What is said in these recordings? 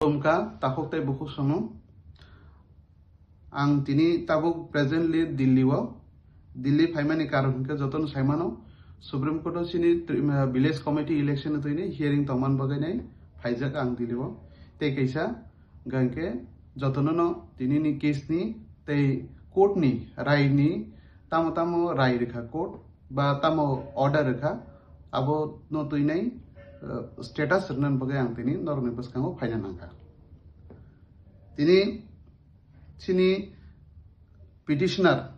Omka takok tai buku sono ang tini tabuk presently Delhi faimani karon ke joton saimano Supreme Court sini village committee election toine hearing toman bagai nai faijak ang diliwo te kaisa gangke jotono tini ni case ni te court ni rai ni tamo rai rekha court ba tamo order rekha abo no toinai status nan bagai ang tini norme paskango faina nangka tini sini petitioner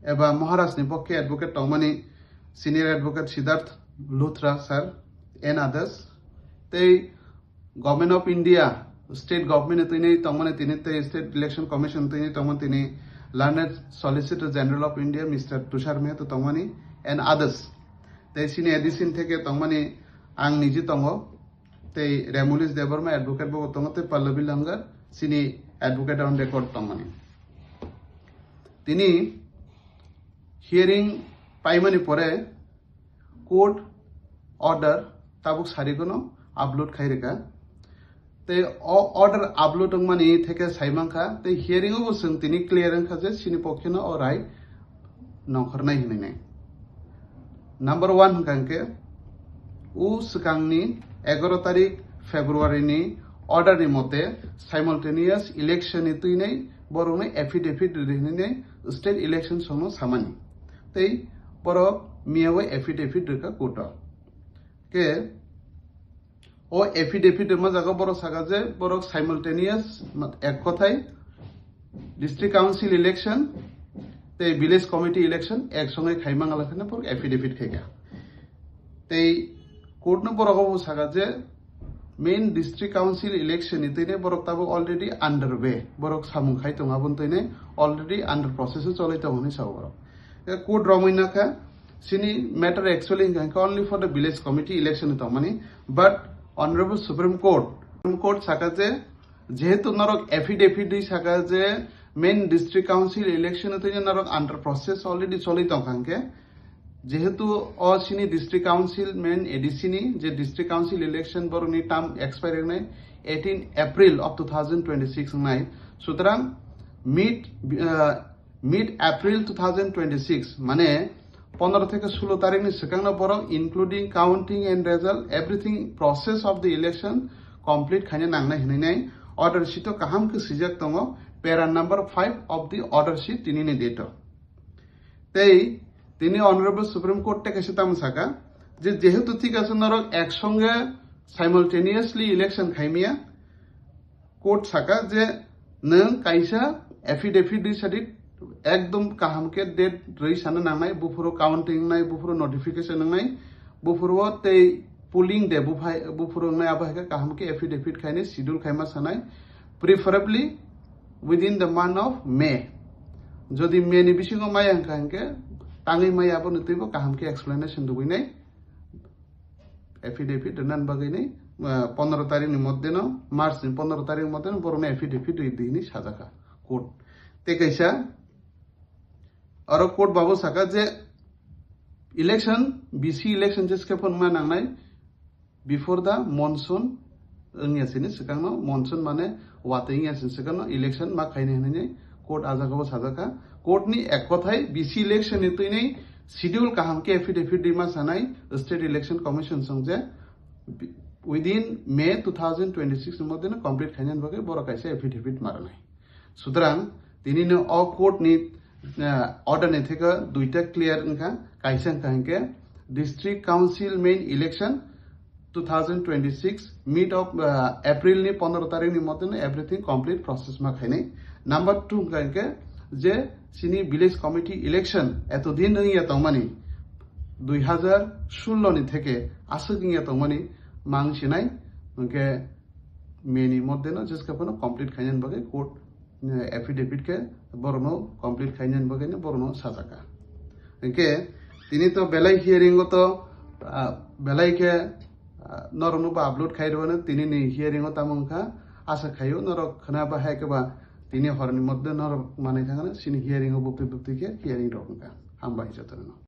eba Maharashtra ni pokke advocate tongmani senior advocate Siddharth Luthra sir and others they government of India state government tini tongmani tini te state election commission tini tongmani tini learned solicitor general of India Mr. Tushar Mehta tongmani and others they sini edition theke tongmani ang niji tongo te Remulis Debarma advocate bo tongo te Pallavi Langar sini advocate on record tongmani tini hearing paimani pore court order tabuk sarikono upload khaireka te order upload mani theke saimangkha te hearing o sung tini clear angkha je sini pokheno o rai nongkhornai hinai number 1 hangke u sukangni 11 tarik February ni order ni mote simultaneous election ni tuinai borone affidavit rinai state election sono samani tei boro miyawe affidavit reka kota ke o affidavit ma jaga boro saga je boro simultaneous ek kothai district council election tei village committee election ek songe khaimangala khane boro affidavit khega tei court no boro go saga je main district council election itine borok tabo already underway borok samung khai tonga bun tine already under process cholai ta honi saw borok court romoina kha sini matter actually only for the village committee election to mani but honorable supreme court saka je jehetu narok affidavit di saka je main district council election tine narok under process already cholai ta khanke যেহেতু অসিনি district council মেন এডিসিনি যে district council election বরনি term expire নাই 18 April of 2026 নাই সুতরাং mid April 2026 মানে 15 থেকে 16 তারিখ নি সেকাংনা বড় including counting and result everything process of the election complete খাইনে নাংনা হিনাই নাই অর্ডার শিট কাহাম কে সিজাক দङ para number 5 of the order sheet তিনিনি ডেট তেই তিনি অনারেবল সুপ্রিম কোর্ট থেকে সেতাম সাকা যে যেহেতু ঠিক আছে নরক একসঙ্গে সাইমালটেনিয়াসলি ইলেকশন খাইমিয়া কোর্ট সাকা যে নং কাইসা এফিডেভিট দি সাদি একদম কাহামকে ডেট রই সানা নাংনাই বুফুরো কাউন্টিং নাই বুফুরো নোটিফিকেশন নাই বুফুরো তেই পুলিং দে বুফুরো নাই আবাহাকে কাহামকে এফিডেভিট খাইনে schedule Khaimah Sanai preferably within the month of May যদি মে নি বিসিङाव my हांखे tangai mai abo nutibo kaham ke explanation duginai affidavit nan baginai 15 tarik ni moddhe no march ni 15 tarik moddhe no borone affidavit dini sajaka court te kaisa aro court babu saka je election bc election jeske pon ma nangnai before the monsoon ngiasini sekangno monsoon mane wating yasin sekangno election ma khaine hene court ajagabo sajaka court ni ek kothai bc election ni tuinai schedule kaham ke affidavit dima sanai state election commission songje within may 2026 ni moddhe na complete khainan bage boro kaisa affidavit maranai sutrang tini no o court ni order ni theka duita clear nka kaisa kahke district council main election 2026 mid of april ni 15 tarik ni moddhe na everything complete process ma khainai number 2 kahke যে সিনি village committee election এতদিন ইয়া তংমানি 2016 নি থেকে আসুকিং ইয়া তংমানি মাংসিনাই ওকে many মধ্যে না যেসকাপনো complete খাইনান বগে court affidavit কে বরনো complete খাইনান বগে নে বরনো সাজাকা ওকে তিনি তো বেলাই হিয়ারিং তো বেলাই কে নরনো বা আপলোড খাইরবনে তিনি নি হিয়ারিং তামংখা আশা খাইও নরক খনা বা হাইকেবা তিনি হরনি মধ্যে নর মানে থাকা সিনি হিয়ারিং বুকতে বুকতে হিয়ারিং রকম হামবাই যতন